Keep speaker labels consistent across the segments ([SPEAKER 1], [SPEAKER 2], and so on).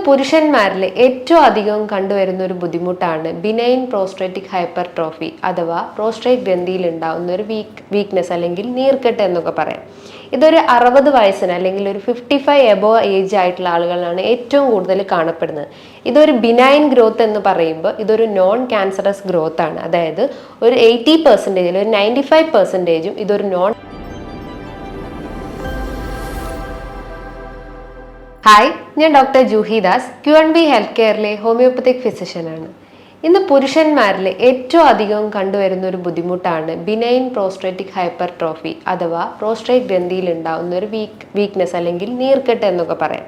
[SPEAKER 1] പുരുഷന്മാരിൽ ഏറ്റവും അധികം കണ്ടുവരുന്ന ഒരു ബുദ്ധിമുട്ടാണ് ബിനൈൻ പ്രോസ്ട്രേറ്റിക് ഹൈപ്പർട്രോഫി അഥവാ പ്രോസ്ട്രേറ്റ് ഗ്രന്ഥിയിൽ ഉണ്ടാകുന്ന ഒരു വീക്ക്നെസ് അല്ലെങ്കിൽ നീർക്കെട്ട് എന്നൊക്കെ പറയാം. ഇതൊരു 60 വയസ്സിന് അല്ലെങ്കിൽ ഒരു 55 എബോവ് ഏജ് ആയിട്ടുള്ള ആളുകളാണ് ഏറ്റവും കൂടുതൽ കാണപ്പെടുന്നത്. ഇതൊരു ബിനൈൻ ഗ്രോത്ത് എന്ന് പറയുമ്പോൾ ഇതൊരു നോൺ ക്യാൻസറസ് ഗ്രോത്ത് ആണ്. അതായത് ഒരു 80% ഒരു 95% ഇതൊരു നോൺ. ഹായ്, ഞാൻ doctor Juhi Das, Q&B health കെയറിലെ ഹോമിയോപ്പത്തിക് ഫിസിഷ്യനാണ്. ഇന്ന് പുരുഷന്മാരിൽ ഏറ്റവും അധികം കണ്ടുവരുന്ന ഒരു ബുദ്ധിമുട്ടാണ് ബിനൈൻ പ്രോസ്ട്രേറ്റിക് ഹൈപ്പർട്രോഫി അഥവാ പ്രോസ്ട്രേറ്റ് ഗ്രന്ഥിയിൽ ഉണ്ടാകുന്ന ഒരു വീക്ക്നെസ് അല്ലെങ്കിൽ നീർക്കെട്ട് എന്നൊക്കെ പറയാം.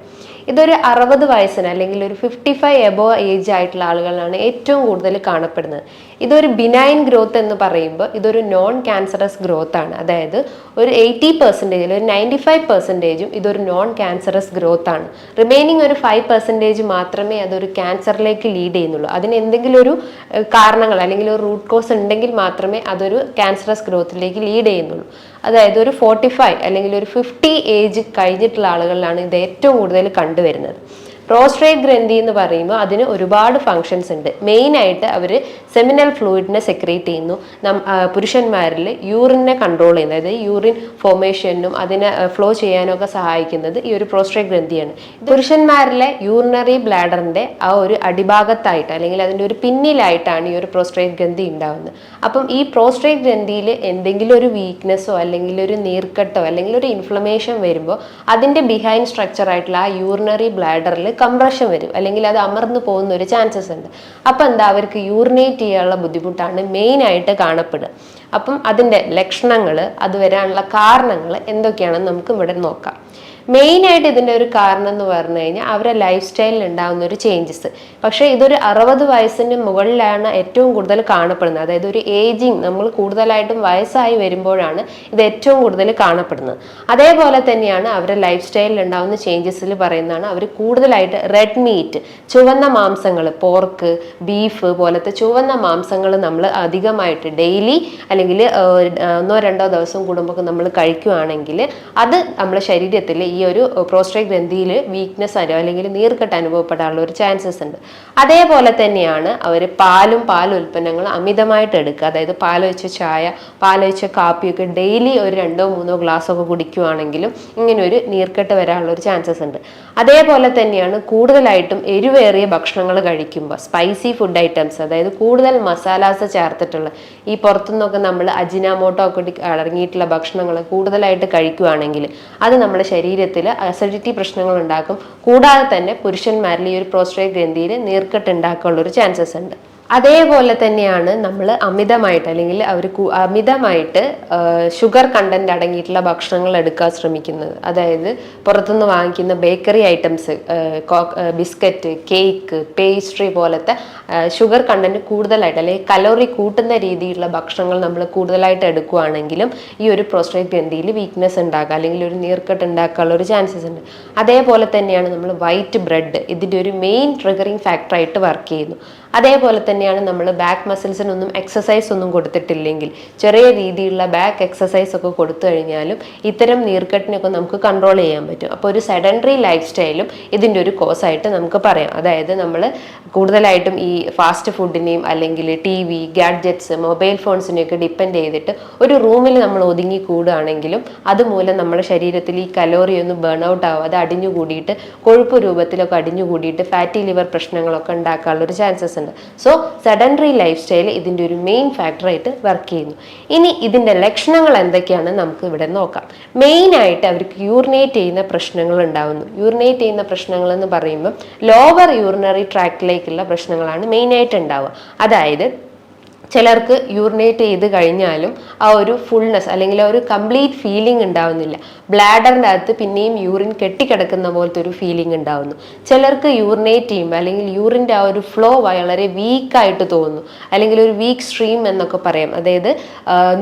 [SPEAKER 1] ഇതൊരു 60 വയസ്സിന് അല്ലെങ്കിൽ ഒരു 55 എബോവ് ഏജ് ആയിട്ടുള്ള ആളുകളാണ് ഏറ്റവും കൂടുതൽ കാണപ്പെടുന്നത്. ഇതൊരു ബിനൈൻ ഗ്രോത്ത് എന്ന് പറയുമ്പോൾ ഇതൊരു നോൺ ക്യാൻസറസ് ഗ്രോത്ത് ആണ്. അതായത് ഒരു 80% ഒരു 95% ഇതൊരു നോൺ ക്യാൻസറസ് ഗ്രോത്ത് ആണ്. റിമൈനിങ് ഒരു 5% മാത്രമേ അതൊരു ക്യാൻസറിലേക്ക് ലീഡ് ചെയ്യുന്നുള്ളൂ. അതിന് എന്തെങ്കിലും ഒരു കാരണങ്ങൾ അല്ലെങ്കിൽ ഒരു റൂട്ട് കോസ് ഉണ്ടെങ്കിൽ മാത്രമേ അതൊരു ക്യാൻസറസ് ഗ്രോത്തിലേക്ക് ലീഡ് ചെയ്യുന്നുള്ളൂ. അതായത് ഒരു 45 അല്ലെങ്കിൽ ഒരു 50 ഏജ് കഴിഞ്ഞിട്ടുള്ള ആളുകളിലാണ് ഇത് ഏറ്റവും കൂടുതൽ കണ്ടുവരുന്നത്. പ്രോസ്ട്രേറ്റ് ഗ്രന്ഥി എന്ന് പറയുമ്പോൾ അതിന് ഒരുപാട് ഫങ്ഷൻസ് ഉണ്ട്. മെയിനായിട്ട് അവർ സെമിനൽ ഫ്ലൂയിഡിനെ സെക്രീറ്റ് ചെയ്യുന്നു. പുരുഷന്മാരിൽ യൂറിനെ കൺട്രോൾ ചെയ്യുന്നത്, അതായത് യൂറിൻ ഫോർമേഷനും അതിനെ ഫ്ലോ ചെയ്യാനൊക്കെ സഹായിക്കുന്നത് ഈ ഒരു പ്രോസ്ട്രേറ്റ് ഗ്രന്ഥിയാണ്. പുരുഷന്മാരിലെ യൂറിനറി ബ്ലാഡറിന്റെ ആ ഒരു അടിഭാഗത്തായിട്ട് അല്ലെങ്കിൽ അതിൻ്റെ ഒരു പിന്നിലായിട്ടാണ് ഈ ഒരു പ്രോസ്ട്രേറ്റ് ഗ്രന്ഥി ഉണ്ടാകുന്നത്. അപ്പം ഈ പ്രോസ്ട്രേറ്റ് ഗ്രന്ഥിയിൽ എന്തെങ്കിലും ഒരു വീക്ക്നെസ്സോ അല്ലെങ്കിൽ ഒരു നീർക്കെട്ടോ അല്ലെങ്കിൽ ഒരു ഇൻഫ്ലമേഷൻ വരുമ്പോൾ അതിൻ്റെ ബിഹൈൻഡ് സ്ട്രക്ചർ ആയിട്ടുള്ള ആ യൂറിനറി ബ്ലാഡറിൽ കംപ്രഷൻ വരും അല്ലെങ്കിൽ അത് അമർന്നു പോകുന്ന ഒരു ചാൻസസ് ഉണ്ട്. അപ്പം എന്താ, അവർക്ക് യൂറിനേറ്റ് ചെയ്യാനുള്ള ബുദ്ധിമുട്ടാണ് മെയിനായിട്ട് കാണപ്പെടുക. അപ്പം അതിൻ്റെ ലക്ഷണങ്ങൾ, അത് വരാനുള്ള കാരണങ്ങൾ എന്തൊക്കെയാണെന്ന് നമുക്ക് ഇവിടെ നോക്കാം. മെയിനായിട്ട് ഇതിൻ്റെ ഒരു കാരണം എന്ന് പറഞ്ഞു കഴിഞ്ഞാൽ അവരുടെ ലൈഫ് സ്റ്റൈലിൽ ഉണ്ടാകുന്ന ഒരു ചേഞ്ചസ്. പക്ഷേ ഇതൊരു 60 വയസ്സിന് മുകളിലാണ് ഏറ്റവും കൂടുതൽ കാണപ്പെടുന്നത്. അതായത് ഒരു ഏജിങ്, നമ്മൾ കൂടുതലായിട്ടും വയസ്സായി വരുമ്പോഴാണ് ഇത് ഏറ്റവും കൂടുതൽ കാണപ്പെടുന്നത്. അതേപോലെ തന്നെയാണ് അവരുടെ ലൈഫ് സ്റ്റൈലിൽ ഉണ്ടാകുന്ന ചേഞ്ചസിൽ പറയുന്നതാണ് അവർ കൂടുതലായിട്ട് റെഡ് മീറ്റ്, ചുവന്ന മാംസങ്ങൾ, പോർക്ക്, ബീഫ് പോലത്തെ ചുവന്ന മാംസങ്ങൾ നമ്മൾ അധികമായിട്ട് ഡെയിലി അല്ലെങ്കിൽ 1-2 ദിവസം കൂടുമ്പോൾ നമ്മൾ കഴിക്കുകയാണെങ്കിൽ അത് നമ്മുടെ ശരീരത്തിൽ ഈ ഒരു പ്രോസ്ട്രേറ്റ് ഗ്രന്ഥിയിൽ വീക്ക്നെസ് അല്ലെങ്കിൽ നീർക്കെട്ട് അനുഭവപ്പെടാനുള്ള ഒരു ചാൻസസ് ഉണ്ട്. അതേപോലെ തന്നെയാണ് അവർ പാൽ ഉൽപ്പന്നങ്ങൾ അമിതമായിട്ട് എടുക്കുക. അതായത് പാലൊഴിച്ച ചായ, പാലൊഴിച്ച കാപ്പിയൊക്കെ ഡെയിലി ഒരു 2-3 ഗ്ലാസ്സൊക്കെ കുടിക്കുകയാണെങ്കിലും ഇങ്ങനെ ഒരു നീർക്കെട്ട് വരാനുള്ള ഒരു ചാൻസസ് ഉണ്ട്. അതേപോലെ തന്നെയാണ് കൂടുതലായിട്ടും എരിവേറിയ ഭക്ഷണങ്ങൾ കഴിക്കുമ്പോൾ, സ്പൈസി ഫുഡ് ഐറ്റംസ്, അതായത് കൂടുതൽ മസാലാസ് ചേർത്തിട്ടുള്ള ഈ പുറത്തുനിന്നൊക്കെ നമ്മൾ അജിനാമോട്ടോ ഒക്കെ അടങ്ങിയിട്ടുള്ള ഭക്ഷണങ്ങൾ കൂടുതലായിട്ട് കഴിക്കുകയാണെങ്കിൽ അത് നമ്മുടെ ശരീരത്തിൽ അസിഡിറ്റി പ്രശ്നങ്ങൾ ഉണ്ടാക്കും. കൂടാതെ തന്നെ പുരുഷന്മാരിൽ ഈ ഒരു പ്രോസ്ട്രേറ്റ് ഗ്രന്ഥിയിൽ നീർക്കെട്ട് ഉണ്ടാക്കാനുള്ള ഒരു ചാൻസസ് ഉണ്ട്. അതേപോലെ തന്നെയാണ് നമ്മൾ അമിതമായിട്ട് അല്ലെങ്കിൽ അവർ അമിതമായിട്ട് ഷുഗർ കണ്ടന്റ് അടങ്ങിയിട്ടുള്ള ഭക്ഷണങ്ങൾ എടുക്കാൻ ശ്രമിക്കുന്നത്. അതായത് പുറത്തുനിന്ന് വാങ്ങിക്കുന്ന bakery items, biscuit, cake, pastry പോലത്തെ ഷുഗർ കണ്ടന്റ് കൂടുതലായിട്ട് അല്ലെങ്കിൽ കലോറി കൂട്ടുന്ന രീതിയിലുള്ള ഭക്ഷണങ്ങൾ നമ്മൾ കൂടുതലായിട്ട് എടുക്കുകയാണെങ്കിലും ഈ ഒരു പ്രോസ്ട്രേറ്റ് ഗ്രന്ഥിയിൽ വീക്ക്നെസ് ഉണ്ടാക്കുക അല്ലെങ്കിൽ ഒരു നീർക്കെട്ട് ഉണ്ടാക്കാനുള്ള ഒരു ചാൻസസ് ഉണ്ട്. അതേപോലെ തന്നെയാണ് നമ്മൾ വൈറ്റ് ബ്രെഡ് ഇതിൻ്റെ ഒരു മെയിൻ ട്രിഗറിങ് ഫാക്ടറായിട്ട് വർക്ക് ചെയ്യുന്നു. അതേപോലെ തന്നെയാണ് നമ്മൾ ബാക്ക് മസിൽസിനൊന്നും എക്സസൈസ് ഒന്നും കൊടുത്തിട്ടില്ലെങ്കിൽ, ചെറിയ രീതിയിലുള്ള ബാക്ക് എക്സസൈസ് ഒക്കെ കൊടുത്തു കഴിഞ്ഞാലും ഇത്തരം നീർക്കെട്ടിനൊക്കെ നമുക്ക് കൺട്രോൾ ചെയ്യാൻ പറ്റും. അപ്പോൾ ഒരു സെഡൻഡറി ലൈഫ് സ്റ്റൈലും ഇതിൻ്റെ ഒരു കോസായിട്ട് നമുക്ക് പറയാം. അതായത് നമ്മൾ കൂടുതലായിട്ടും ഈ ഫാസ്റ്റ് ഫുഡിനെയും അല്ലെങ്കിൽ TV, ഗാഡ്ജറ്റ്സ്, മൊബൈൽ ഫോൺസിനെയൊക്കെ ഡിപ്പെൻഡ് ചെയ്തിട്ട് ഒരു റൂമിൽ നമ്മൾ ഒതുങ്ങി കൂടുകയാണെങ്കിലും അതുമൂലം നമ്മുടെ ശരീരത്തിൽ ഈ കലോറി ഒന്നും ബേൺ ഔട്ട് ആവും, അത് അടിഞ്ഞുകൂടിയിട്ട് കൊഴുപ്പ് രൂപത്തിലൊക്കെ അടിഞ്ഞുകൂടിയിട്ട് ഫാറ്റി ലിവർ പ്രശ്നങ്ങളൊക്കെ ഉണ്ടാക്കാനുള്ളൊരു ചാൻസസ് ഉണ്ട്. സോ സെഡൻഡറി ലൈഫ് സ്റ്റൈൽ ഇതിൻ്റെ ഒരു മെയിൻ ഫാക്ടറായിട്ട് വർക്ക് ചെയ്യുന്നു. ഇനി ഇതിൻ്റെ ലക്ഷണങ്ങൾ എന്തൊക്കെയാണെന്ന് നമുക്ക് ഇവിടെ നോക്കാം. മെയിനായിട്ട് അവർക്ക് യൂറിനേറ്റ് ചെയ്യുന്ന പ്രശ്നങ്ങൾ ഉണ്ടാകുന്നു. യൂറിനേറ്റ് ചെയ്യുന്ന പ്രശ്നങ്ങൾ എന്ന് പറയുമ്പോൾ ലോവർ യൂറിനറി ട്രാക്റ്റിലേക്കുള്ള പ്രശ്നങ്ങളാണ് മെയിനായിട്ട് ഉണ്ടാവുക. അതായത് ചിലർക്ക് യൂറിനേറ്റ് ചെയ്ത് കഴിഞ്ഞാലും ആ ഒരു ഫുൾനെസ് അല്ലെങ്കിൽ ഒരു കംപ്ലീറ്റ് ഫീലിംഗ് ഉണ്ടാവുന്നില്ല. ബ്ലാഡറിൻ്റെ അകത്ത് പിന്നെയും യൂറിൻ കെട്ടിക്കിടക്കുന്ന പോലത്തെ ഒരു ഫീലിംഗ് ഉണ്ടാവുന്നു. ചിലർക്ക് യൂറിനേറ്റ് ചെയ്യുമ്പോൾ അല്ലെങ്കിൽ യൂറിൻ്റെ ആ ഒരു ഫ്ലോ വളരെ വീക്കായിട്ട് തോന്നുന്നു, അല്ലെങ്കിൽ ഒരു വീക്ക് സ്ട്രീം എന്നൊക്കെ പറയാം. അതായത്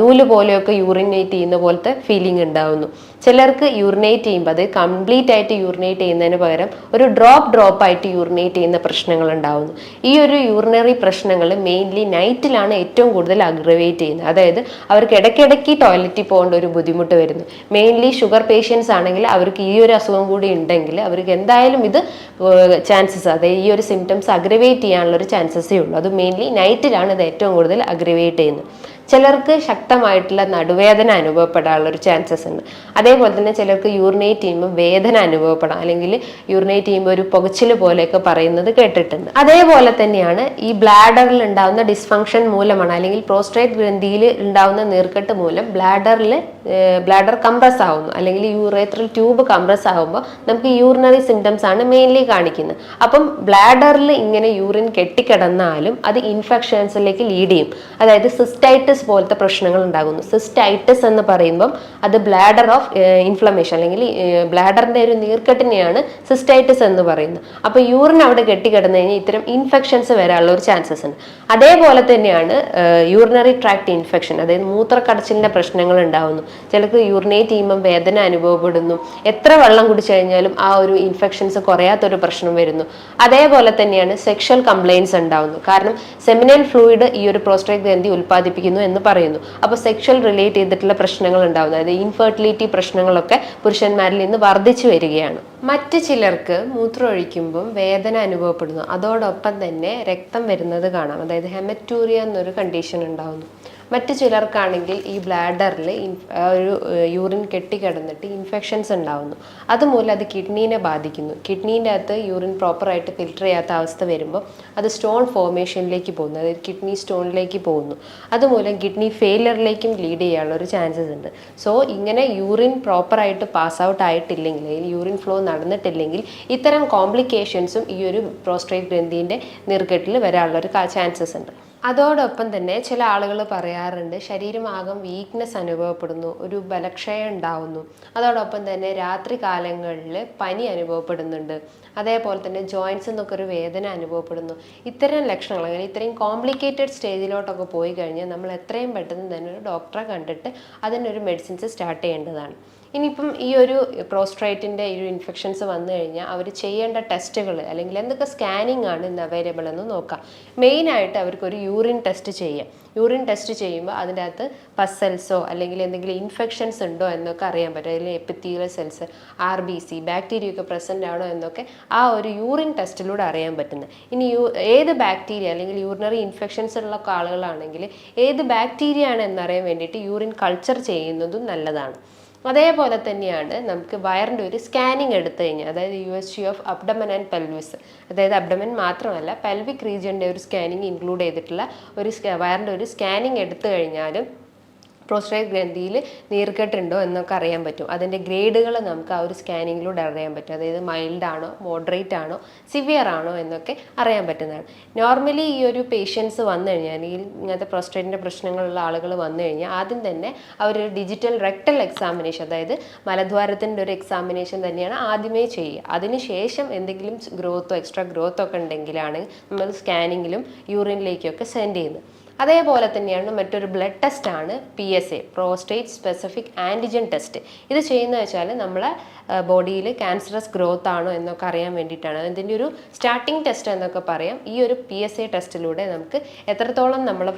[SPEAKER 1] നൂല് പോലെയൊക്കെ യൂറിനേറ്റ് ചെയ്യുന്ന പോലത്തെ ഫീലിംഗ് ഉണ്ടാവുന്നു. ചിലർക്ക് യൂറിനേറ്റ് ചെയ്യുമ്പോൾ അത് കംപ്ലീറ്റ് ആയിട്ട് യൂറിനേറ്റ് ചെയ്യുന്നതിന് പകരം ഒരു ഡ്രോപ്പ് ആയിട്ട് യൂറിനേറ്റ് ചെയ്യുന്ന പ്രശ്നങ്ങൾ ഉണ്ടാവുന്നു. ഈ ഒരു യൂറിനറി പ്രശ്നങ്ങൾ മെയിൻലി നൈറ്റിലാണ് ഏറ്റവും കൂടുതൽ അഗ്രവേറ്റ് ചെയ്യുന്നത്. അതായത് അവർക്ക് ഇടയ്ക്കിടയ്ക്ക് ടോയ്ലറ്റിൽ പോകേണ്ട ഒരു ബുദ്ധിമുട്ട് വരുന്നു. മെയിൻലി ഷുഗർ പേഷ്യൻസ് ആണെങ്കിൽ അവർക്ക് ഈ ഒരു അസുഖം കൂടി ഉണ്ടെങ്കിൽ അവർക്ക് എന്തായാലും ഇത് ചാൻസസ്, അതായത് ഈ ഒരു സിംറ്റംസ് അഗ്രവേറ്റ് ചെയ്യാനുള്ള ഒരു ചാൻസസേ ഉള്ളൂ. അത് മെയിൻലി നൈറ്റിലാണ് ഇത് ഏറ്റവും കൂടുതൽ അഗ്രവേറ്റ് ചെയ്യുന്നത്. ചിലർക്ക് ശക്തമായിട്ടുള്ള നടുവേദന അനുഭവപ്പെടാനുള്ള ഒരു ചാൻസസ് ഉണ്ട്. അതേപോലെ തന്നെ ചിലർക്ക് യൂറിനേറ്റ് ചെയ്യുമ്പോൾ വേദന അനുഭവപ്പെടാം, അല്ലെങ്കിൽ യൂറിനേറ്റ് ചെയ്യുമ്പോൾ ഒരു പുകച്ചിൽ പോലെയൊക്കെ പറയുന്നത് കേട്ടിട്ടുണ്ട്. അതേപോലെ തന്നെയാണ് ഈ ബ്ലാഡറിൽ ഉണ്ടാകുന്ന ഡിസ്ഫങ്ഷൻ മൂലമാണ്, അല്ലെങ്കിൽ പ്രോസ്റ്റേറ്റ് ഗ്രന്ഥിയിൽ ഉണ്ടാകുന്ന നീർക്കെട്ട് മൂലം ബ്ലാഡർ കംപ്രസ് ആവുന്നു, അല്ലെങ്കിൽ യൂറേത്രൽ ട്യൂബ് കംപ്രസ് ആകുമ്പോൾ നമുക്ക് യൂറിനറി സിംറ്റംസ് ആണ് മെയിൻലി കാണിക്കുന്നത്. അപ്പം ബ്ലാഡറിൽ ഇങ്ങനെ യൂറിൻ കെട്ടിക്കിടന്നാലും അത് ഇൻഫെക്ഷൻസിലേക്ക് ലീഡ് ചെയ്യും. അതായത് സിസ്റ്റൈറ്റിസ് പോലത്തെ പ്രശ്നങ്ങൾ ഉണ്ടാകുന്നു. സിസ്റ്റൈറ്റിസ് എന്ന് പറയുമ്പം അത് ബ്ലാഡർ ഓഫ് ഇൻഫ്ലമേഷൻ, അല്ലെങ്കിൽ ബ്ലാഡറിന്റെ ഒരു നീർക്കെട്ടിനെയാണ് സിസ്റ്റൈറ്റിസ് എന്ന് പറയുന്നത്. അപ്പൊ യൂറിൻ അവിടെ കെട്ടിക്കിടന്നു കഴിഞ്ഞാൽ ഇത്തരം ഇൻഫെക്ഷൻസ് വരാനുള്ള ഒരു ചാൻസസ് ഉണ്ട്. അതേപോലെ തന്നെയാണ് യൂറിനറി ട്രാക്ട് ഇൻഫെക്ഷൻ, അതായത് മൂത്രക്കടച്ചിലിന്റെ പ്രശ്നങ്ങൾ ഉണ്ടാകുന്നു. ചിലർക്ക് യൂറിനേറ്റ് ചെയ്യുമ്പോൾ വേദന അനുഭവപ്പെടുന്നു. എത്ര വെള്ളം കുടിച്ചു കഴിഞ്ഞാലും ആ ഒരു ഇൻഫെക്ഷൻസ് കുറയാത്തൊരു പ്രശ്നം വരുന്നു. അതേപോലെ തന്നെയാണ് സെക്ഷൽ കംപ്ലൈൻസ് ഉണ്ടാകുന്നു. കാരണം സെമിനൽ ഫ്ലൂയിഡ് ഈ ഒരു പ്രോസ്റ്റേറ്റ് ഗ്രന്ഥി ഉൽപ്പാദിപ്പിക്കുന്നു എന്ന് പറയുന്നു. അപ്പോൾ സെക്ഷൽ റിലേറ്റ് ചെയ്തിട്ടുള്ള പ്രശ്നങ്ങൾ ഉണ്ടാകുന്നു, അതായത് ഇൻഫെർട്ടിലിറ്റി പ്രശ്നങ്ങളൊക്കെ പുരുഷന്മാരിൽ നിന്ന് വർദ്ധിച്ചു വരികയാണ്. മറ്റ് ചിലർക്ക് മൂത്രം ഒഴിക്കുമ്പം വേദന അനുഭവപ്പെടുന്നു. അതോടൊപ്പം തന്നെ രക്തം വരുന്നത് കാണാം, അതായത് ഹെമറ്റൂറിയ എന്നൊരു കണ്ടീഷൻ ഉണ്ടാകുന്നു. മറ്റു ചിലർക്കാണെങ്കിൽ ഈ ബ്ലാഡറിൽ ഒരു യൂറിൻ കെട്ടിക്കിടന്നിട്ട് ഇൻഫെക്ഷൻസ് ഉണ്ടാകുന്നു. അതുമൂലം അത് കിഡ്നീനെ ബാധിക്കുന്നു. കിഡ്നീൻ്റെ അകത്ത് യൂറിൻ പ്രോപ്പറായിട്ട് ഫിൽറ്റർ ചെയ്യാത്ത അവസ്ഥ വരുമ്പോൾ അത് സ്റ്റോൺ ഫോർമേഷനിലേക്ക് പോകുന്നു, അതായത് കിഡ്നി സ്റ്റോണിലേക്ക് പോകുന്നു. അതുമൂലം കിഡ്നി ഫെയിലിയറിലേക്കും ലീഡ് ചെയ്യാനുള്ള ഒരു ചാൻസസ് ഉണ്ട്. സോ ഇങ്ങനെ യൂറിൻ പ്രോപ്പറായിട്ട് പാസ് ഔട്ട് ആയിട്ടില്ലെങ്കിൽ, യൂറിൻ ഫ്ലോ നടന്നിട്ടില്ലെങ്കിൽ ഇത്തരം കോംപ്ലിക്കേഷൻസും ഈ ഒരു പ്രോസ്റ്റേറ്റ് ഗ്രന്ഥിൻ്റെ നീർക്കെട്ടിൽ വരാനുള്ളൊരു ചാൻസസ് ഉണ്ട്. അതോടൊപ്പം തന്നെ ചില ആളുകൾ പറയാറുണ്ട് ശരീരമാകം വീക്ക്നെസ് അനുഭവപ്പെടുന്നു, ഒരു ബലക്ഷയം ഉണ്ടാവുന്നു. അതോടൊപ്പം തന്നെ രാത്രി കാലങ്ങളിൽ പനി അനുഭവപ്പെടുന്നുണ്ട്. അതേപോലെ തന്നെ ജോയിൻസ് എന്നൊക്കെ ഒരു വേദന അനുഭവപ്പെടുന്നു. ഇത്തരം ലക്ഷണങ്ങൾ, അല്ലെങ്കിൽ ഇത്രയും കോംപ്ലിക്കേറ്റഡ് സ്റ്റേജിലോട്ടൊക്കെ പോയി കഴിഞ്ഞാൽ നമ്മൾ എത്രയും പെട്ടെന്ന് തന്നെ ഒരു ഡോക്ടറെ കണ്ടിട്ട് അതിനൊരു മെഡിസിൻസ് സ്റ്റാർട്ട് ചെയ്യേണ്ടതാണ്. ഇനിയിപ്പം ഈ ഒരു പ്രോസ്ട്രേറ്റിൻ്റെ ഈ ഒരു ഇൻഫെക്ഷൻസ് വന്നു കഴിഞ്ഞാൽ അവർ ചെയ്യേണ്ട ടെസ്റ്റുകൾ, അല്ലെങ്കിൽ എന്തൊക്കെ സ്കാനിങ് ആണ് ഇന്ന് അവൈലബിൾ എന്ന് നോക്കാം. മെയിനായിട്ട് അവർക്കൊരു യൂറിൻ ടെസ്റ്റ് ചെയ്യാം. യൂറിൻ ടെസ്റ്റ് ചെയ്യുമ്പോൾ അതിൻ്റെ അകത്ത് പസ് സെൽസോ അല്ലെങ്കിൽ എന്തെങ്കിലും ഇൻഫെക്ഷൻസ് ഉണ്ടോ എന്നൊക്കെ അറിയാൻ പറ്റും. അതിൽ എപ്പിത്തീലിയൽ സെൽസ്, RBC, ബാക്ടീരിയ ഒക്കെ പ്രസൻ്റ് ആണോ എന്നൊക്കെ ആ ഒരു യൂറിൻ ടെസ്റ്റിലൂടെ അറിയാൻ പറ്റുന്നത്. ഇനി ഏത് ബാക്ടീരിയ അല്ലെങ്കിൽ യൂറിനറി ഇൻഫെക്ഷൻസ് ഉള്ള ആളുകളാണെങ്കിൽ ഏത് ബാക്ടീരിയ ആണ് എന്നറിയാൻ വേണ്ടിയിട്ട് യൂറിൻ കൾച്ചർ ചെയ്യുന്നതും നല്ലതാണ്. അതേപോലെ തന്നെയാണ് നമുക്ക് വയറിൻ്റെ ഒരു സ്കാനിങ് എടുത്തു കഴിഞ്ഞാൽ, അതായത് USG of abdomen and pelvis, അതായത് അബ്ഡമൻ മാത്രമല്ല പെൽവിക് റീജിയൻ്റെ ഒരു സ്കാനിങ് ഇൻക്ലൂഡ് ചെയ്തിട്ടുള്ള ഒരു വയറിൻ്റെ ഒരു സ്കാനിങ് എടുത്തു കഴിഞ്ഞാലും പ്രോസ്റ്റേറ്റ് ഗ്രന്ഥിയിൽ നീർക്കെട്ടുണ്ടോ എന്നൊക്കെ അറിയാൻ പറ്റും. അതിൻ്റെ ഗ്രേഡുകൾ നമുക്ക് ആ ഒരു സ്കാനിങ്ങിലൂടെ അറിയാൻ പറ്റും. അതായത് മൈൽഡ് ആണോ, മോഡറേറ്റ് ആണോ, സിവിയർ ആണോ എന്നൊക്കെ അറിയാൻ പറ്റുന്നതാണ്. നോർമലി ഈ ഒരു പേഷ്യൻസ് വന്നു കഴിഞ്ഞാൽ, ഈ ഇങ്ങനത്തെ പ്രോസ്റ്റേറ്റിൻ്റെ പ്രശ്നങ്ങളുള്ള ആളുകൾ വന്നു കഴിഞ്ഞാൽ ആദ്യം തന്നെ അവരൊരു ഡിജിറ്റൽ റെക്ടൽ എക്സാമിനേഷൻ, അതായത് മലദ്വാരത്തിൻ്റെ ഒരു എക്സാമിനേഷൻ തന്നെയാണ് ആദ്യമേ ചെയ്യുക. അതിനുശേഷം എന്തെങ്കിലും ഗ്രോത്തോ എക്സ്ട്രാ ഗ്രോത്തോ ഒക്കെ ഉണ്ടെങ്കിലാണ് നമ്മൾ സ്കാനിങ്ങിലും യൂറിനിലേക്കൊക്കെ സെൻഡ് ചെയ്യുന്നത്. അതേപോലെ തന്നെയാണ് മറ്റൊരു ബ്ലഡ് ടെസ്റ്റാണ് PSA, prostate specific antigen test. ഇത് ചെയ്യുന്നത് വെച്ചാൽ നമ്മളെ ബോഡിയിൽ ക്യാൻസറസ് ഗ്രോത്ത് ആണോ എന്നൊക്കെ അറിയാൻ വേണ്ടിയിട്ടാണ്. ഇതിൻ്റെ ഒരു സ്റ്റാർട്ടിംഗ് ടെസ്റ്റ് എന്നൊക്കെ പറയാം. ഈ ഒരു PSA ടെസ്റ്റിലൂടെ നമുക്ക് എത്രത്തോളം നമ്മൾ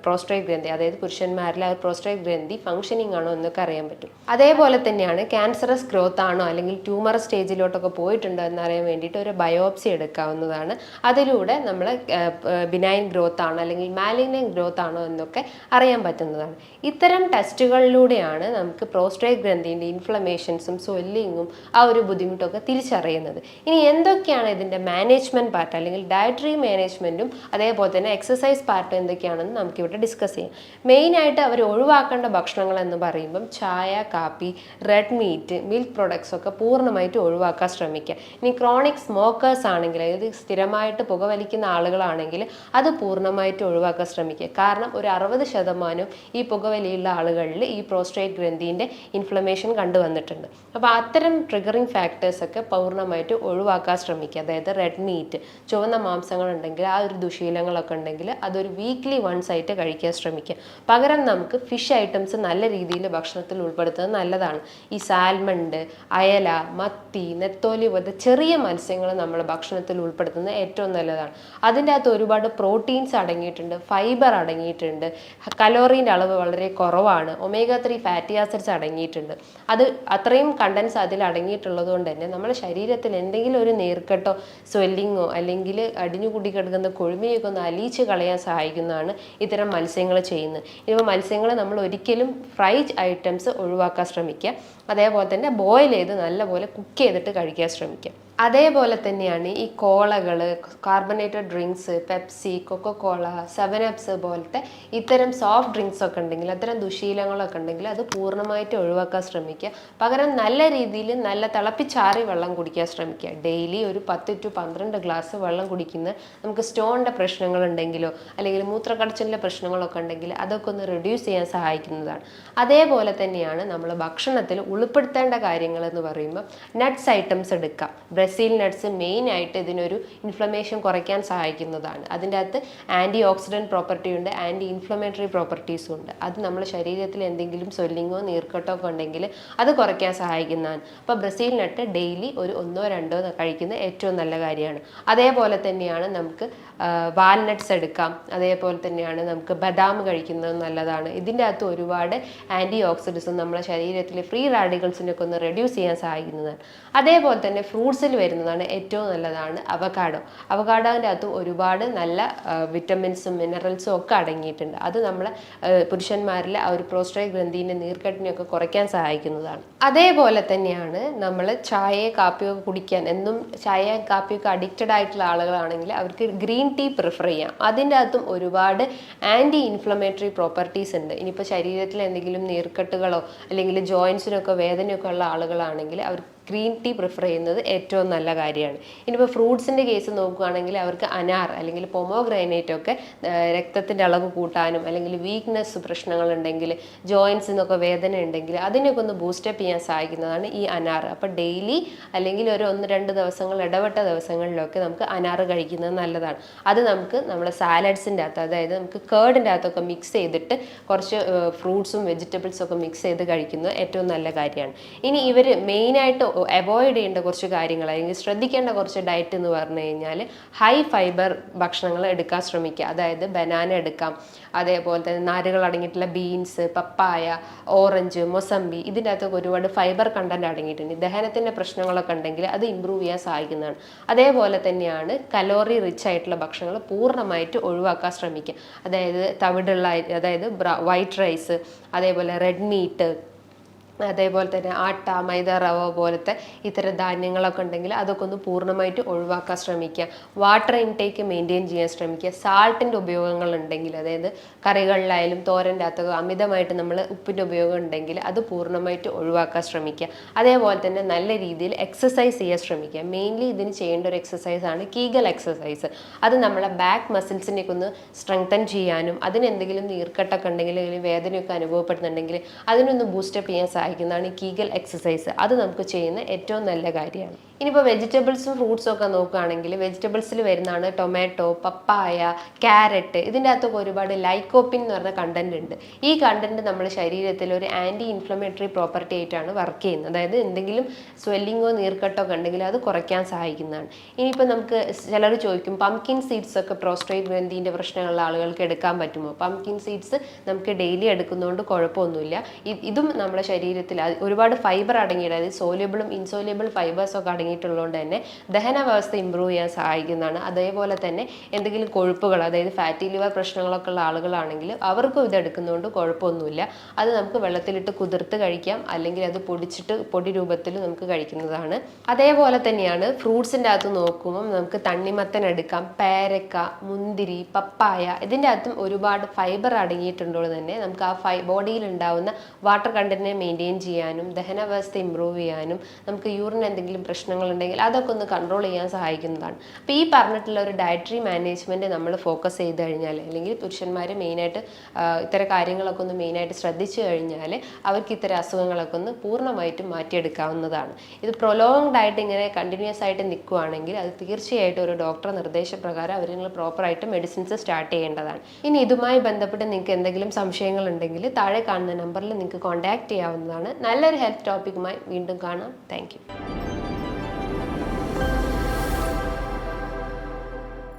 [SPEAKER 1] പ്രോസ്റ്റേറ്റ് ഗ്രന്ഥി, അതായത് പുരുഷന്മാരിലെ ആ പ്രോസ്റ്റേറ്റ് ഗ്രന്ഥി ഫങ്ഷനിങ് ആണോ എന്നൊക്കെ അറിയാൻ പറ്റും. അതേപോലെ തന്നെയാണ് ക്യാൻസറസ് ഗ്രോത്ത് ആണോ അല്ലെങ്കിൽ ട്യൂമർ സ്റ്റേജിലോട്ടൊക്കെ പോയിട്ടുണ്ടോ എന്നറിയാൻ വേണ്ടിയിട്ട് ഒരു ബയോപ്സി എടുക്കാവുന്നതാണ്. അതിലൂടെ നമ്മൾ ബിനൈൻ ഗ്രോത്ത് ആണോ അല്ലെങ്കിൽ മാലിഗ്നന്റ് ഗ്രോത്ത് ആണോ എന്നൊക്കെ അറിയാൻ പറ്റുന്നതാണ്. ഇത്തരം ടെസ്റ്റുകളിലൂടെയാണ് നമുക്ക് പ്രോസ്റ്റേറ്റ് ഗ്രന്ഥിൻ്റെ ഇൻഫ്ലമേഷൻസും സ്വെല്ലിങ്ങും ആ ഒരു ബുദ്ധിമുട്ടൊക്കെ തിരിച്ചറിയുന്നത്. ഇനി എന്തൊക്കെയാണ് ഇതിൻ്റെ മാനേജ്മെൻറ്റ് പാർട്ട്, അല്ലെങ്കിൽ ഡയറ്ററി മാനേജ്മെൻറ്റും അതേപോലെ തന്നെ എക്സസൈസ് പാർട്ട് എന്തൊക്കെയാണെന്ന് നമുക്കിവിടെ ഡിസ്കസ് ചെയ്യാം. മെയിനായിട്ട് അവർ ഒഴിവാക്കേണ്ട ഭക്ഷണങ്ങൾ എന്ന് പറയുമ്പം ചായ, കാപ്പി, റെഡ് മീറ്റ്, മിൽക്ക് പ്രൊഡക്ട്സ് ഒക്കെ പൂർണ്ണമായിട്ട് ഒഴിവാക്കാൻ ശ്രമിക്കുക. ഇനി ക്രോണിക് സ്മോക്കേഴ്സ് ആണെങ്കിൽ, അതായത് സ്ഥിരമായിട്ട് പുകവലിക്കുന്ന ആളുകളാണെങ്കിൽ അത് പൂർണ്ണമായിട്ട് ഒഴിവാക്കാൻ ശ്രമിക്കുക. കാരണം ഒരു 60% ഈ പുകവലിയുള്ള ആളുകളിൽ ഈ പ്രോസ്റ്റേറ്റ് ഗ്രന്ഥിൻ്റെ ഇൻഫ്ലമേഷൻ കണ്ടുവന്നിട്ടുണ്ട്. അപ്പോൾ അത്തരം ട്രിഗറിങ് ഫാക്ടേഴ്സ് ഒക്കെ പൂർണ്ണമായിട്ട് ഒഴിവാക്കാൻ ശ്രമിക്കുക. അതായത് റെഡ് മീറ്റ്, ചുവന്ന മാംസങ്ങൾ ഉണ്ടെങ്കിൽ, ആ ഒരു ദുശീലങ്ങളൊക്കെ ഉണ്ടെങ്കിൽ അതൊരു വീക്ക്ലി വൺസ് ആയിട്ട് കഴിക്കാൻ ശ്രമിക്കുക. പകരം നമുക്ക് ഫിഷ് ഐറ്റംസ് നല്ല രീതിയിൽ ഭക്ഷണത്തിൽ ഉൾപ്പെടുത്തുന്നത് നല്ലതാണ്. ഈ സാൽമണ്ട്, അയല, മത്തി, നെത്തോലി പോലത്തെ ചെറിയ മത്സ്യങ്ങൾ നമ്മൾ ഭക്ഷണത്തിൽ ഉൾപ്പെടുത്തുന്നത് ഏറ്റവും നല്ലതാണ്. അതിൻ്റെ അകത്ത് ഒരുപാട് പ്രോട്ടീൻസ് അടങ്ങിയിട്ടുണ്ട്, ഫൈബർ ഫൈബർ അടങ്ങിയിട്ടുണ്ട്, കലോറീൻ്റെ അളവ് വളരെ കുറവാണ്, omega-3 ഫാറ്റി ആസിഡ്സ് അടങ്ങിയിട്ടുണ്ട്. അത് അത്രയും കണ്ടൻസ് അതിൽ അടങ്ങിയിട്ടുള്ളത് കൊണ്ട് തന്നെ നമ്മുടെ ശരീരത്തിൽ എന്തെങ്കിലും ഒരു നീർക്കെട്ടോ സ്വെല്ലിങ്ങോ അല്ലെങ്കിൽ അടിഞ്ഞുകൂടി കിടക്കുന്ന കൊഴുമയൊക്കെ ഒന്ന് അലിയിച്ച് കളയാൻ സഹായിക്കുന്നതാണ് ഇത്തരം മത്സ്യങ്ങൾ ചെയ്യുന്നത്. ഇപ്പോൾ മത്സ്യങ്ങൾ നമ്മൾ ഒരിക്കലും ഫ്രൈ ഐറ്റംസ് ഒഴിവാക്കാൻ ശ്രമിക്കുക. അതേപോലെ തന്നെ ബോയിൽ ചെയ്ത് നല്ലപോലെ കുക്ക് ചെയ്തിട്ട് കഴിക്കാൻ ശ്രമിക്കുക. അതേപോലെ തന്നെയാണ് ഈ കോളകൾ, carbonated drinks, Pepsi, coca cola, 7 ups പോലത്തെ ഇത്തരം സോഫ്റ്റ് ഡ്രിങ്ക്സ് ഒക്കെ ഉണ്ടെങ്കിൽ, അത്തരം ദുശീലങ്ങളൊക്കെ ഉണ്ടെങ്കിൽ അത് പൂർണ്ണമായിട്ട് ഒഴിവാക്കാൻ ശ്രമിക്കുക. പകരം നല്ല രീതിയിൽ നല്ല തിളപ്പിച്ചാറി വെള്ളം കുടിക്കാൻ ശ്രമിക്കുക. ഡെയിലി ഒരു 10 to 12 ഗ്ലാസ് വെള്ളം കുടിക്കുന്നത് നമുക്ക് സ്റ്റോണിൻ്റെ പ്രശ്നങ്ങളുണ്ടെങ്കിലോ അല്ലെങ്കിൽ മൂത്രക്കടച്ചിലിൻ്റെ പ്രശ്നങ്ങളൊക്കെ ഉണ്ടെങ്കിൽ അതൊക്കെ ഒന്ന് റിഡ്യൂസ് ചെയ്യാൻ സഹായിക്കുന്നതാണ്. അതേപോലെ തന്നെയാണ് നമ്മൾ ഭക്ഷണത്തിൽ ഉൾപ്പെടുത്തേണ്ട കാര്യങ്ങൾ എന്ന് പറയുമ്പോൾ നട്ട്സ് ഐറ്റംസ് എടുക്കുക. ബ്രസീൽ നട്ട്സ് മെയിൻ ആയിട്ട് ഇതിനൊരു ഇൻഫ്ലമേഷൻ കുറയ്ക്കാൻ സഹായിക്കുന്നതാണ്. അതിൻ്റെ അകത്ത് ആൻറ്റി ഓക്സിഡൻറ്റ് പ്രോപ്പർട്ടി ഉണ്ട്, ആൻറ്റി ഇൻഫ്ലമേറ്ററി പ്രോപ്പർട്ടീസും ഉണ്ട്. അത് നമ്മുടെ ശരീരത്തിൽ എന്തെങ്കിലും സ്വെല്ലിങ്ങോ നീർക്കെട്ടോ ഒക്കെ ഉണ്ടെങ്കിൽ അത് കുറയ്ക്കാൻ സഹായിക്കുന്നതാണ്. അപ്പോൾ ബ്രസീൽ നട്ട് ഡെയിലി ഒരു 1-2 കഴിക്കുന്നത് ഏറ്റവും നല്ല കാര്യമാണ്. അതേപോലെ തന്നെയാണ് നമുക്ക് വാൽനട്ട്സ് എടുക്കാം. അതേപോലെ തന്നെയാണ് നമുക്ക് ബദാം കഴിക്കുന്നത് നല്ലതാണ്. ഇതിൻ്റെ അകത്ത് ഒരുപാട് ആൻറ്റി ഓക്സിഡൻസും നമ്മുടെ ശരീരത്തിൽ ഫ്രീ റാഡിക്കൽസിനൊക്കെ ഒന്ന് റെഡ്യൂസ് ചെയ്യാൻ സഹായിക്കുന്നതാണ്. അതേപോലെ തന്നെ ഫ്രൂട്ട്സിൽ വരുന്നതാണ് ഏറ്റവും നല്ലതാണ് അവകാഡോ. അവകാഡോൻ്റെ അകത്ത് ഒരുപാട് നല്ല വിറ്റമിൻസും മിനറൽസും ഒക്കെ അടങ്ങിയിട്ടുണ്ട്. അത് നമ്മളെ പുരുഷന്മാരിൽ ആ ഒരു പ്രോസ്റ്റേറ്റ് ഗ്രന്ഥിൻ്റെ നീർക്കെട്ടിനെയൊക്കെ കുറയ്ക്കാൻ സഹായിക്കുന്നതാണ്. അതേപോലെ തന്നെയാണ് നമ്മൾ ചായയോ കാപ്പിയോ കുടിക്കാൻ, എന്നും ചായ കാപ്പിയൊക്കെ അഡിക്റ്റഡ് ആയിട്ടുള്ള ആളുകളാണെങ്കിൽ അവർക്ക് ഗ്രീൻ ടീ പ്രിഫർ ചെയ്യാം. അതിൻ്റെ അകത്തും ഒരുപാട് ആൻറ്റി ഇൻഫ്ലമേറ്ററി പ്രോപ്പർട്ടീസ് ഉണ്ട്. ഇനിയിപ്പോൾ ശരീരത്തിൽ എന്തെങ്കിലും നീർക്കെട്ടുകളോ അല്ലെങ്കിൽ ജോയിൻസിനൊക്കെ വേദനയൊക്കെ ഉള്ള ആളുകളാണെങ്കിൽ അവർ ഗ്രീൻ ടീ പ്രിഫർ ചെയ്യുന്നത് ഏറ്റവും നല്ല കാര്യമാണ്. ഇനിയിപ്പോൾ ഫ്രൂട്ട്സിൻ്റെ കേസ് നോക്കുകയാണെങ്കിൽ അവർക്ക് അനാർ അല്ലെങ്കിൽ പൊമോഗ്രാനൈറ്റ് ഒക്കെ രക്തത്തിൻ്റെ അളവ് കൂട്ടാനും അല്ലെങ്കിൽ വീക്ക്നെസ് പ്രശ്നങ്ങളുണ്ടെങ്കിൽ ജോയിൻസിനൊക്കെ വേദന ഉണ്ടെങ്കിൽ അതിനൊക്കെ ഒന്ന് ബൂസ്റ്റപ്പ് ചെയ്യാൻ സഹായിക്കുന്നതാണ് ഈ അനാർ. അപ്പോൾ ഡെയിലി അല്ലെങ്കിൽ ഒരു 1-2 ദിവസങ്ങൾ ഇടവിട്ട ദിവസങ്ങളിലൊക്കെ നമുക്ക് അനാർ കഴിക്കുന്നത് നല്ലതാണ്. അത് നമുക്ക് നമ്മുടെ സാലഡ്സിൻ്റെ അകത്ത്, അതായത് നമുക്ക് കേർഡിൻ്റെ അകത്തൊക്കെ മിക്സ് ചെയ്തിട്ട് കുറച്ച് ഫ്രൂട്ട്സും വെജിറ്റബിൾസും ഒക്കെ മിക്സ് ചെയ്ത് കഴിക്കുന്നത് ഏറ്റവും നല്ല കാര്യമാണ്. ഇനി ഇവർ മെയിനായിട്ട് അവോയ്ഡ് ചെയ്യേണ്ട കുറച്ച് കാര്യങ്ങൾ അല്ലെങ്കിൽ ശ്രദ്ധിക്കേണ്ട കുറച്ച് ഡയറ്റ് എന്ന് പറഞ്ഞു കഴിഞ്ഞാൽ ഹൈ ഫൈബർ ഭക്ഷണങ്ങൾ എടുക്കാൻ ശ്രമിക്കുക. അതായത് ബനാന എടുക്കാം, അതേപോലെ തന്നെ നാരുകൾ അടങ്ങിയിട്ടുള്ള ബീൻസ്, പപ്പായ, ഓറഞ്ച്, മൊസമ്പി, ഇതിൻ്റെ അകത്തൊക്കെ ഒരുപാട് ഫൈബർ കണ്ടന്റ് അടങ്ങിയിട്ടുണ്ട്. ദഹനത്തിൻ്റെ പ്രശ്നങ്ങളൊക്കെ ഉണ്ടെങ്കിൽ അത് ഇമ്പ്രൂവ് ചെയ്യാൻ സഹായിക്കുന്നതാണ്. അതേപോലെ തന്നെയാണ് കലോറി റിച്ച് ആയിട്ടുള്ള ഭക്ഷണങ്ങൾ പൂർണ്ണമായിട്ട് ഒഴിവാക്കാൻ ശ്രമിക്കുക. അതായത് തവിടുള്ള, അതായത് വൈറ്റ് റൈസ്, അതേപോലെ റെഡ് മീറ്റ്, അതേപോലെ തന്നെ ആട്ട, മൈദ, റവ പോലത്തെ ഇത്തരം ധാന്യങ്ങളൊക്കെ ഉണ്ടെങ്കിൽ അതൊക്കെ ഒന്ന് പൂർണ്ണമായിട്ട് ഒഴിവാക്കാൻ ശ്രമിക്കുക. വാട്ടർ ഇൻടേക്ക് മെയിൻറ്റെയിൻ ചെയ്യാൻ ശ്രമിക്കുക. സാൾട്ടിൻ്റെ ഉപയോഗങ്ങൾ ഉണ്ടെങ്കിൽ, അതായത് കറികളിലായാലും തോരൻ്റെ അകത്തൊക്കെ അമിതമായിട്ട് നമ്മൾ ഉപ്പിൻ്റെ ഉപയോഗം ഉണ്ടെങ്കിൽ അത് പൂർണ്ണമായിട്ട് ഒഴിവാക്കാൻ ശ്രമിക്കുക. അതേപോലെ തന്നെ നല്ല രീതിയിൽ എക്സസൈസ് ചെയ്യാൻ ശ്രമിക്കുക. മെയിൻലി ഇതിന് ചെയ്യേണ്ട ഒരു എക്സസൈസാണ് കീഗൽ എക്സസൈസ്. അത് നമ്മളെ ബാക്ക് മസിൽസിനെയൊക്കെ ഒന്ന് സ്ട്രെങ്തൻ ചെയ്യാനും അതിനെന്തെങ്കിലും നീർക്കെട്ടൊക്കെ ഉണ്ടെങ്കിൽ അല്ലെങ്കിൽ വേദനയൊക്കെ അനുഭവപ്പെടുന്നുണ്ടെങ്കിൽ അതിനൊന്ന് ബൂസ്റ്റപ്പ് ചെയ്യാൻ സഹായിക്കുന്നതാണ് ഈ കീഗൽ എക്സസൈസ്. അത് നമുക്ക് ചെയ്യുന്ന ഏറ്റവും നല്ല കാര്യമാണ്. ഇനിയിപ്പോൾ വെജിറ്റബിൾസും ഫ്രൂട്ട്സും ഒക്കെ നോക്കുകയാണെങ്കിൽ വെജിറ്റബിൾസിൽ വരുന്നതാണ് ടൊമാറ്റോ, പപ്പായ, ക്യാരറ്റ്. ഇതിൻ്റെ അകത്തൊക്കെ ഒരുപാട് ലൈക്കോപ്പിൻ എന്ന് പറഞ്ഞ കണ്ടന്റ് ഉണ്ട്. ഈ കണ്ടന്റ് നമ്മുടെ ശരീരത്തിൽ ഒരു ആൻറ്റി ഇൻഫ്ലമേറ്ററി പ്രോപ്പർട്ടി ആയിട്ടാണ് വർക്ക് ചെയ്യുന്നത്. അതായത് എന്തെങ്കിലും സ്വെല്ലിങ്ങോ നീർക്കെട്ടോ ഒക്കെ ഉണ്ടെങ്കിൽ അത് കുറയ്ക്കാൻ സഹായിക്കുന്നതാണ്. ഇനിയിപ്പോൾ നമുക്ക് ചിലർ ചോദിക്കും, പംകിൻ സീഡ്സ് ഒക്കെ പ്രോസ്റ്റേറ്റ് ഗ്രന്ഥിൻ്റെ പ്രശ്നമുള്ള ആളുകൾക്ക് എടുക്കാൻ പറ്റുമോ? പംകിൻ സീഡ്സ് നമുക്ക് ഡെയിലി എടുക്കുന്നതുകൊണ്ട് കുഴപ്പമൊന്നുമില്ല. ഇതും നമ്മുടെ ശരീരത്തിൽ ഒരുപാട് ഫൈബർ അടങ്ങിയിട്ട്, അതായത് സോല്യൂബിളും ഇൻസോല്യൂബിൾ ഫൈബേഴ്സ് ഒക്കെ അടങ്ങിയിട്ടുള്ളതുകൊണ്ട് തന്നെ ദഹന വ്യവസ്ഥ ഇമ്പ്രൂവ് ചെയ്യാൻ സഹായിക്കുന്നതാണ്. അതേപോലെ തന്നെ എന്തെങ്കിലും കൊഴുപ്പുകൾ, അതായത് ഫാറ്റി ലിവർ പ്രശ്നങ്ങളൊക്കെ ഉള്ള ആളുകളാണെങ്കിൽ അവർക്കും ഇത് എടുക്കുന്നതുകൊണ്ട് കുഴപ്പമൊന്നുമില്ല. അത് നമുക്ക് വെള്ളത്തിലിട്ട് കുതിർത്ത് കഴിക്കാം, അല്ലെങ്കിൽ അത് പൊടിച്ചിട്ട് പൊടി രൂപത്തിൽ നമുക്ക് കഴിക്കുന്നതാണ്. അതേപോലെ തന്നെയാണ് ഫ്രൂട്ട്സിൻ്റെ അകത്ത് നോക്കുമ്പോൾ നമുക്ക് തണ്ണിമത്തൻ എടുക്കാം, പേരക്ക, മുന്തിരി, പപ്പായ. ഇതിൻ്റെ അകത്തും ഒരുപാട് ഫൈബർ അടങ്ങിയിട്ടുള്ളത് തന്നെ നമുക്ക് ആ ബോഡിയിൽ ഉണ്ടാവുന്ന വാട്ടർ കണ്ടന്റിനെ മെയിൻറ്റെയിൻ ചെയ്യാനും ദഹന വ്യവസ്ഥ ഇമ്പ്രൂവ് ചെയ്യാനും നമുക്ക് യൂറിൻ എന്തെങ്കിലും പ്രശ്നങ്ങളുണ്ടെങ്കിൽ അതൊക്കെ ഒന്ന് കൺട്രോൾ ചെയ്യാൻ സഹായിക്കുന്നതാണ്. അപ്പോൾ ഈ പറഞ്ഞിട്ടുള്ള ഒരു ഡയറ്ററി മാനേജ്മെൻറ്റ് നമ്മൾ ഫോക്കസ് ചെയ്ത് കഴിഞ്ഞാൽ, അല്ലെങ്കിൽ പുരുഷന്മാർ മെയിനായിട്ട് ഇത്തരം കാര്യങ്ങളൊക്കെ ഒന്ന് മെയിനായിട്ട് ശ്രദ്ധിച്ചു കഴിഞ്ഞാൽ അവർക്ക് ഇത്തരം അസുഖങ്ങളൊക്കെ ഒന്ന് പൂർണ്ണമായിട്ടും മാറ്റിയെടുക്കാവുന്നതാണ്. ഇത് പ്രൊലോങ്ഡ് ആയിട്ട് ഇങ്ങനെ കണ്ടിന്യൂസ് ആയിട്ട് നിൽക്കുകയാണെങ്കിൽ അത് തീർച്ചയായിട്ടും ഒരു ഡോക്ടർ നിർദ്ദേശപ്രകാരം അവർ നിങ്ങൾ പ്രോപ്പറായിട്ട് മെഡിസിൻസ് സ്റ്റാർട്ട് ചെയ്യേണ്ടതാണ്. ഇനി ഇതുമായി ബന്ധപ്പെട്ട് നിങ്ങൾക്ക് എന്തെങ്കിലും സംശയങ്ങളുണ്ടെങ്കിൽ താഴെ കാണുന്ന നമ്പറിൽ നിങ്ങൾക്ക് കോൺടാക്ട് ചെയ്യാവുന്നതാണ്. നല്ലൊരു ഹെൽത്ത് ടോപ്പിക്കുമായി വീണ്ടും കാണാം. Thank you.